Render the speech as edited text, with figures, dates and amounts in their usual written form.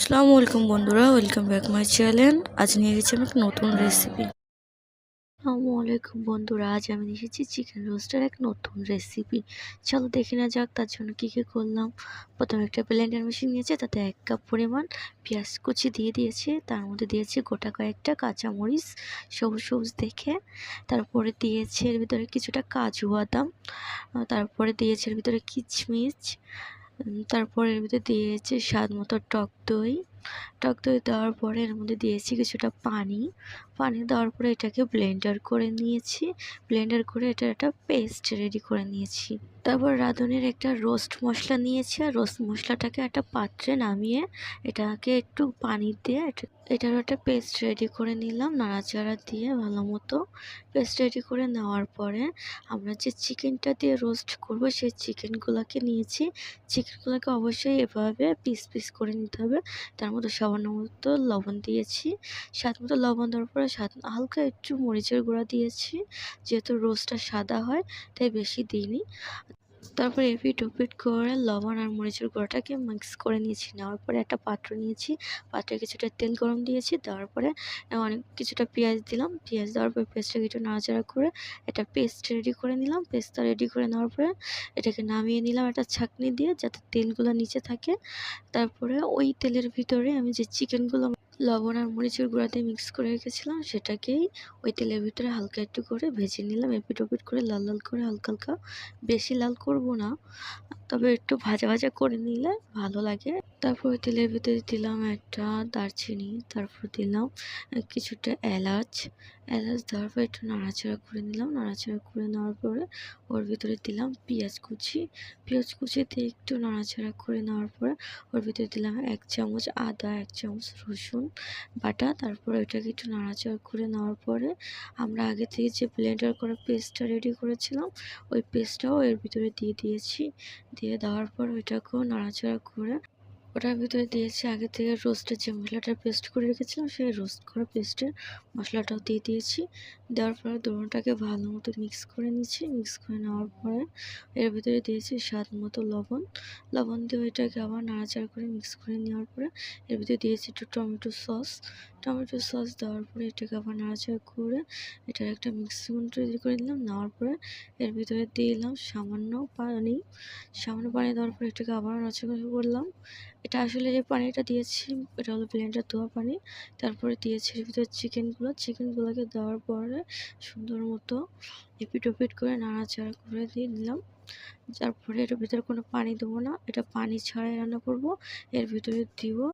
আসসালামু আলাইকুম বন্ধুরা, ওয়েলকাম ব্যাক মাই চ্যানেল। আজ নিয়ে গেছি আমি একটা নতুন রেসিপি। আসসালামু আলাইকুম বন্ধুরা, আজ আমি নিয়ে এসেছি চিকেন রোস্টের এক নতুন রেসিপি। চলো দেখে না যাক তার জন্য কী কী করলাম। প্রথমে একটা ব্লেন্ডার মেশিন নিয়েছে, তাতে 1 কাপ পরিমাণ পেঁয়াজ কুচি দিয়ে দিয়েছি। তার মধ্যে দিয়েছি গোটা কয়েকটা কাঁচামরিচ সবুজ সবুজ দেখে। তারপরে দিয়েছি এর ভিতরে কিছুটা কাজু বাদাম, তারপরে দিয়েছি এর ভিতরে কিচমিচ, তারপরে এর ভিতরে দিয়েছি স্বাদ মতো টক দই দেওয়ার পরে এর মধ্যে দিয়েছি কিছুটা পানি দেওয়ার পরে এটাকে ব্লেন্ডার করে নিয়েছি। ব্লেন্ডার করে এটা একটা পেস্ট রেডি করে নিয়েছি। তারপর রাঁধুনির একটা রোস্ট মশলা নিয়েছি, আর রোস্ট মশলাটাকে একটা পাত্রে নামিয়ে এটাকে একটু পানি দিয়ে এটারও একটা পেস্ট রেডি করে নিলাম। নাড়াচাড়া দিয়ে ভালো মতো পেস্ট রেডি করে নেওয়ার পরে আমরা যে চিকেনটা দিয়ে রোস্ট করব সেই চিকেনগুলোকে নিয়েছি। চিকেনগুলোকে অবশ্যই এভাবে পিস পিস করে নিতে হবে। তার মধ্যে সামান্য মতো লবণ দিয়েছি। স্বাদ মতো লবণ দেওয়ার পরে হালকা একটু মরিচের গুঁড়া দিয়েছি। যেহেতু রোস্টটা সাদা হয় তাই বেশি দিইনি। তারপরে এপিট ওপিট করে লবণ আর মরিচের গুঁড়োটাকে মিক্স করে নিয়েছি। নেওয়ার পরে একটা পাত্র নিয়েছি, পাত্রে কিছুটা তেল গরম দিয়েছি। দেওয়ার পরে অনেক কিছুটা পেঁয়াজ দিলাম। পেঁয়াজ দেওয়ার পরে পেঁয়াজটাকে একটু নাড়াচাড়া করে একটা পেস্ট রেডি করে নিলাম। পেস্টটা রেডি করে নেওয়ার পরে এটাকে নামিয়ে নিলাম একটা ছাঁকনি দিয়ে, যাতে তেলগুলো নিচে থাকে। তারপরে ওই তেলের ভিতরে আমি যে চিকেনগুলো লবণ আর মরিচের গুঁড়া দিয়ে মিক্স করে রেখেছিলাম সেটাকেই ওই তেলের ভিতরে হালকা একটু করে ভেজে নিলাম, এপিট ওপিট করে লাল লাল করে হালকা হালকা, বেশি লাল করব না, তবে একটু ভাজা ভাজা করে নিলে ভালো লাগে। তারপর তেলের ভিতরে দিলাম একটা দারচিনি, তারপর দিলাম কিছুটা এলাচ দেওয়ার পর একটু নাড়াচাড়া করে নিলাম। নাড়াচাড়া করে নেওয়ার পরে ওর ভিতরে দিলাম পেঁয়াজ কুচি দিয়ে একটু নাড়াচাড়া করে নেওয়ার পরে ওর ভিতরে দিলাম 1 চামচ আদা, 1 চামচ রসুন বাটা। তারপরে ওইটাকে একটু নাড়াচাড়া করে নেওয়ার পরে আমরা আগে থেকে যে ব্লেন্ডার করা পেস্টটা রেডি করেছিলাম ওই পেস্টটাও এর ভিতরে দিয়ে দিয়েছি। দিয়ে দেওয়ার পর ওইটাকেও নাড়াচাড়া করে ওটার ভিতরে দিয়েছি আগে থেকে রোস্টের যে মশলাটা পেস্ট করে রেখেছিলাম সেই রোস্ট করা পেস্টের মশলাটাও দিয়ে দিয়েছি। দেওয়ার পরে দোনোটাকে ভালো মতো মিক্স করে নিচ্ছি। মিক্স করে নেওয়ার পরে এর ভিতরে দিয়েছি স্বাদ মতো লবণ দিয়ে এটাকে আবার নাড়াচাড়া করে মিক্স করে নেওয়ার পরে এর ভিতরে দিয়েছি একটু টমেটো সস দেওয়ার পরে এটাকে আবার নাড়াচাড়া করে এটার একটা মিক্সিং তৈরি করে নিলাম। নেওয়ার পরে এর ভিতরে দিলাম সামান্য পানি দেওয়ার পরে এটাকে আবার নাড়াচাড়া করলাম। এটা আসলে যে পানিটা দিয়েছি এটা হলো ব্লেন্ডার ধোয়া পানি। তারপরে দিয়েছি এর ভিতরে চিকেনগুলোকে দেওয়ার পরে সুন্দর মতো এপিট ওপিট করে নাড়াচাড়া করে দিয়ে নিলাম। তারপরে এটার ভিতরে কোনো পানি দেবো না, এটা পানি ছাড়াই রান্না করব। এর ভিতরে দিব